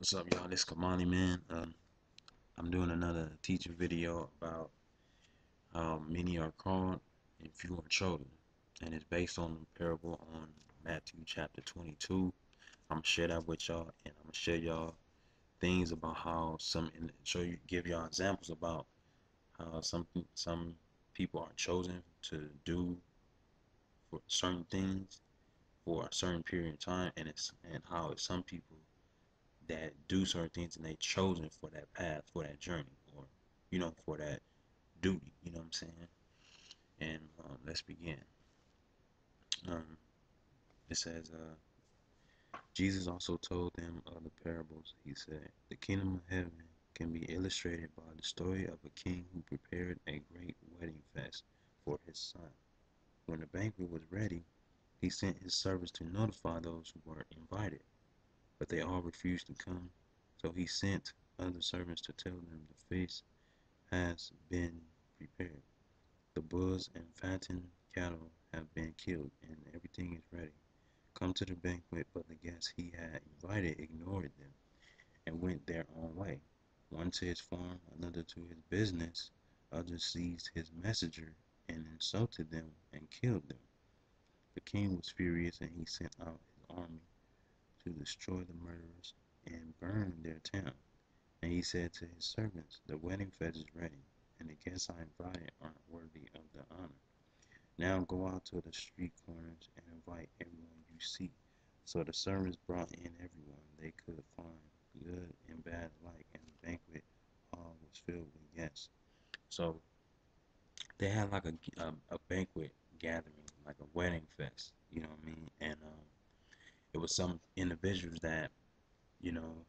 What's up, y'all? This Kamani, man. I'm doing another teaching video about how many are called and few are chosen, and it's based on the parable on Matthew chapter 22. I'm gonna share that with y'all, and I'm gonna share y'all things about how give y'all examples about how some people are chosen to do for certain things for a certain period of time, and how it's some people that do certain things and they chosen for that path, for that journey, or for that duty. You know what I'm saying? And let's begin. Um, it says, Jesus also told them other parables. He said, "The kingdom of heaven can be illustrated by the story of a king who prepared a great wedding feast for his son. When the banquet was ready, he sent his servants to notify those who were invited, but they all refused to come. So he sent other servants to tell them the feast has been prepared. The bulls and fattened cattle have been killed, and everything is ready. Come to the banquet." But the guests he had invited ignored them and went their own way. One to his farm, another to his business, others seized his messenger and insulted them and killed them. The king was furious, and he sent out his army to destroy the murderers and burn their town. And he said to his servants, "The wedding feast is ready, and the guests I invited aren't worthy of the honor. Now go out to the street corners and invite everyone you see." So the servants brought in everyone they could find, good and bad alike, and the banquet hall was filled with guests. So they had like a banquet gathering, like a wedding fest, you know what I mean? And it was some individuals that, you know,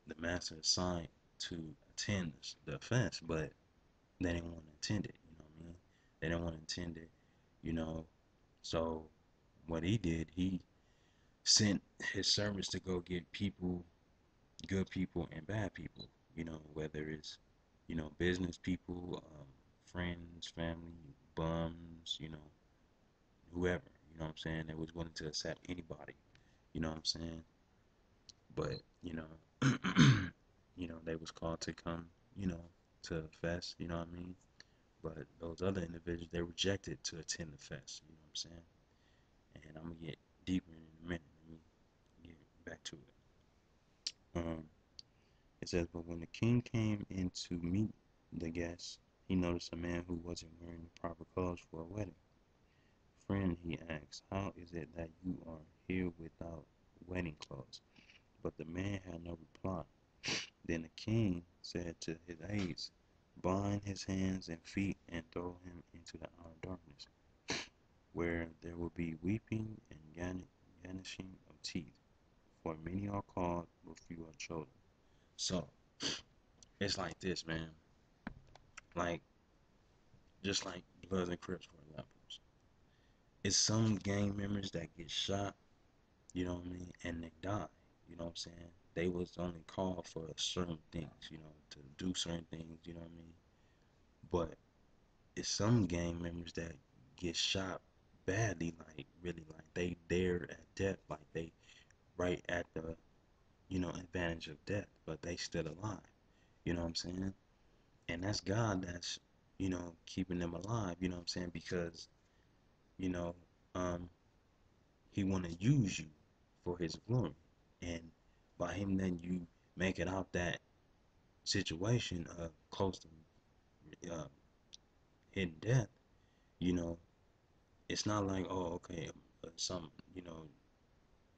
the master assigned to attend the fest, but they didn't want to attend it, you know what I mean? They didn't want to attend it, you know. So what he did, he sent his servants to go get people, good people and bad people, whether it's, business people, friends, family, bums, whoever, you know what I'm saying? They was willing to accept anybody, you know what I'm saying? But, they was called to come, to the fest, you know what I mean? But those other individuals, they rejected to attend the fest, you know what I'm saying? And I'm gonna get deeper in a minute. Let me get back to it. It says, "But when the king came in to meet the guests, he noticed a man who wasn't wearing the proper clothes for a wedding. 'Friend,' he asked, 'how is it that you are here without wedding clothes?' But the man had no reply. Then the king said to his aides, 'Bind his hands and feet and throw him into the outer darkness, where there will be weeping and gnashing of teeth, for many are called, but few are chosen.'" So it's like this, man. Like, just like Bloods and Crips, for example. It's some gang members that get shot, you know what I mean, and they die. You know what I'm saying? They was only called for certain things, to do certain things, you know what I mean? But it's some gang members that get shot badly, like really, like they there at death, like they right at the, advantage of death, but they still alive. You know what I'm saying? And that's God that's, keeping them alive, you know what I'm saying? Because, you know, um, he want to use you for his glory. And by him letting you make it out that situation close to hidden death, you know, it's not like, oh, okay, some,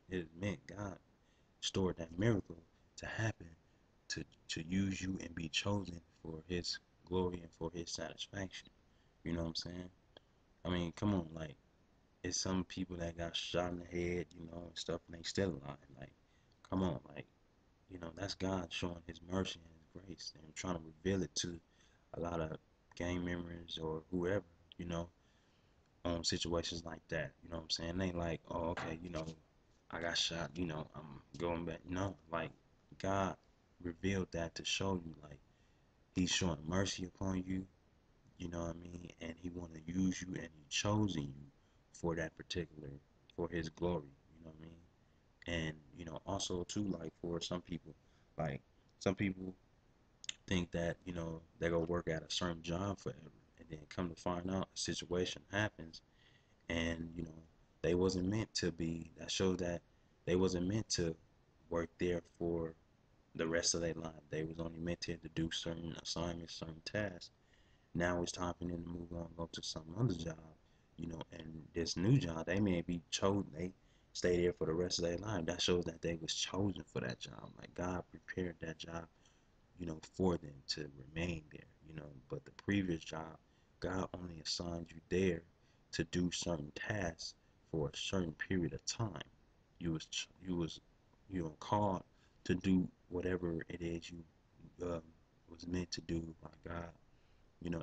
it meant God stored that miracle to happen to use you and be chosen for his glory and for his satisfaction. You know what I'm saying? I mean, come on, like, it's some people that got shot in the head, and stuff, and they still alive. Like, come on, like, that's God showing his mercy and his grace and trying to reveal it to a lot of gang members or whoever, you know, on situations like that. You know what I'm saying? They like, oh, okay, I got shot, I'm going back. No, like, God revealed that to show you, like, he's showing mercy upon you, you know what I mean? And he want to use you, and he chosen you for that particular, for his glory, you know what I mean? And, also too, like, for some people, Like some people think that, they go work at a certain job forever, and then come to find out a situation happens, and they wasn't meant to be. That shows that they wasn't meant to work there for the rest of their life. They was only meant to do certain assignments, certain tasks. Now it's time for them to move on, go to some other job, and this new job, they may be chosen, they stay there for the rest of their life. That shows that they was chosen for that job. Like God prepared that job, for them to remain there, but the previous job, God only assigned you there to do certain tasks for a certain period of time. You was called to do whatever it is you was meant to do by God,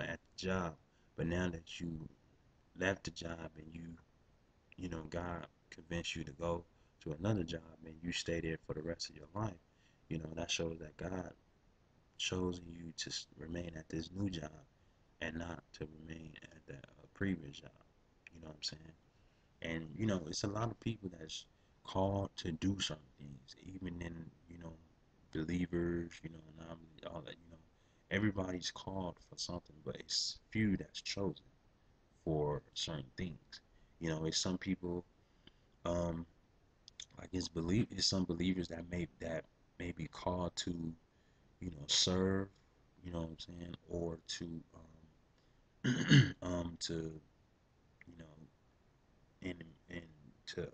at the job. But now that you left the job and God convinced you to go to another job and you stay there for the rest of your life, that shows that God chosen you to remain at this new job and not to remain at that previous job. You know what I'm saying? And it's a lot of people that's called to do certain things, even in believers, and all that. Everybody's called for something, but it's few that's chosen for certain things. It's some people, um, like it's some believers that may be called to serve. You know what I'm saying, or to to you know, and to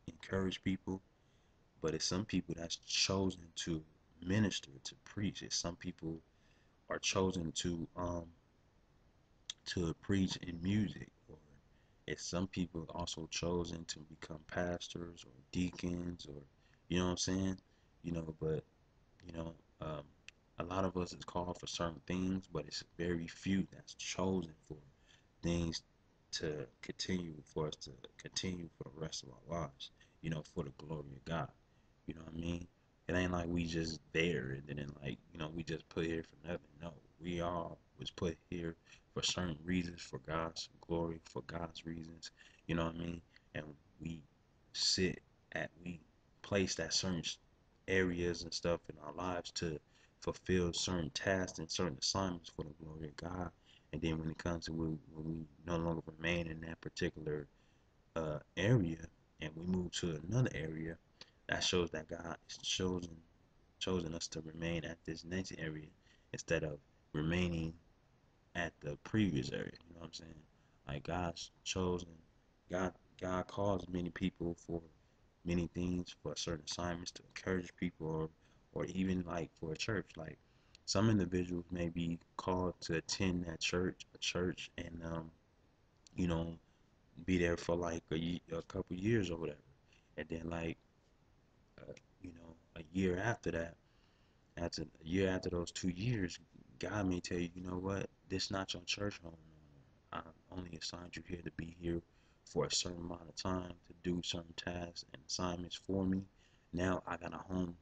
encourage people. But it's some people that's chosen to minister, to preach. It's some people are chosen to preach in music, or it's some people also chosen to become pastors or deacons, or what I'm saying. But you know, um, a lot of us is called for certain things, but it's very few that's chosen for things to continue for us to continue for the rest of our lives, for the glory of God. You know what I mean? It ain't like we just there and then like, we just put here for nothing. No, we all was put here for certain reasons, for God's glory, for God's reasons. You know what I mean? And we sit we placed at certain areas and stuff in our lives to fulfill certain tasks and certain assignments for the glory of God. And then when it comes to when we no longer remain in that particular area and we move to another area, that shows that God is chosen us to remain at this next area instead of remaining at the previous area. You know what I'm saying? Like God's chosen, God God calls many people for many things, for certain assignments, to encourage people, or even like for a church. Like some individuals may be called to attend a church, and you know, be there for like a couple years or whatever, and then like uh, a year after that, after a year after those 2 years, God may tell you, you know what, this not your church home no more. I only assigned you here to be here for a certain amount of time to do certain tasks and assignments for me. Now I got a home,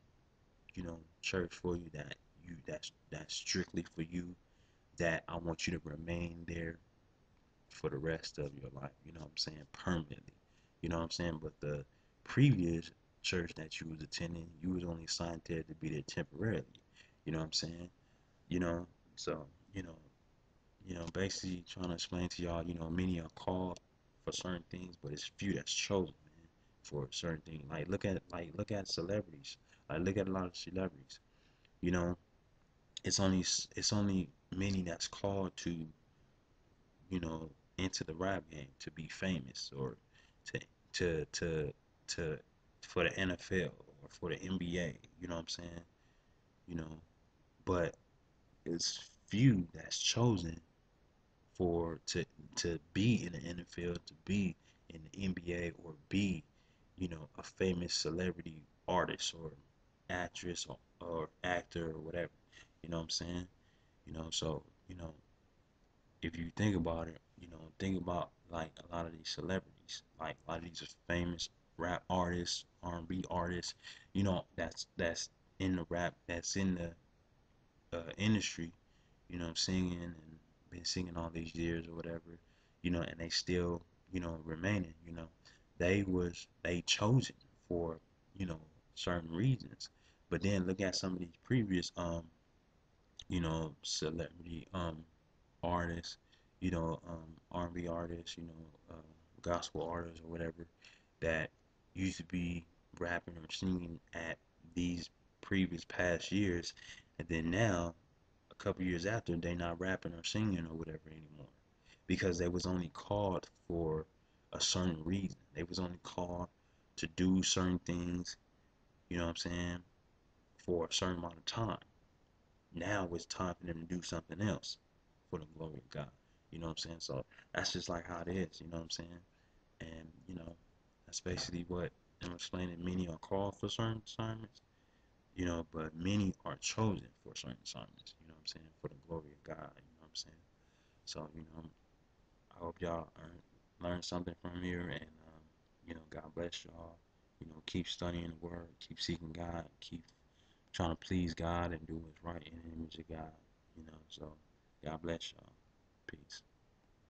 church for you that's strictly for you, that I want you to remain there for the rest of your life. You know what I'm saying? Permanently. You know what I'm saying? But the previous church that you was attending, you was only assigned there to be there temporarily. You know what I'm saying? You know, so basically trying to explain to y'all, many are called for certain things, but it's few that's chosen, man, for certain things. Like look at celebrities. Like look at a lot of celebrities. You know, it's only many that's called to you know, into the rap game to be famous, or to to to to for the NFL or for the NBA. You know what I'm saying? You know, but it's few that's chosen for to be in the NFL, to be in the NBA, or be, a famous celebrity artist or actress, or actor or whatever. You know what I'm saying? So, if you think about it, think about like a lot of these celebrities, like a lot of these famous rap artists, R&B artists, that's in the rap, that's in the industry, singing and been singing all these years or whatever, and they still, remaining, they chosen for, certain reasons. But then look at some of these previous celebrity artists, R&B artists, gospel artists or whatever that used to be rapping or singing at these previous past years, and then now a couple years after they not rapping or singing or whatever anymore because they was only called for a certain reason. They was only called to do certain things, you know what I'm saying, for a certain amount of time. Now it's time for them to do something else for the glory of God. You know what I'm saying? So that's just like how it is, you know what I'm saying? And, that's basically what I'm explaining. Many are called for certain assignments, but many are chosen for certain assignments, you know what I'm saying? For the glory of God, you know what I'm saying? So, I hope y'all learn something from here, and, God bless y'all. Keep studying the word, keep seeking God, keep trying to please God and do what's right in the image of God, so God bless y'all. Peace.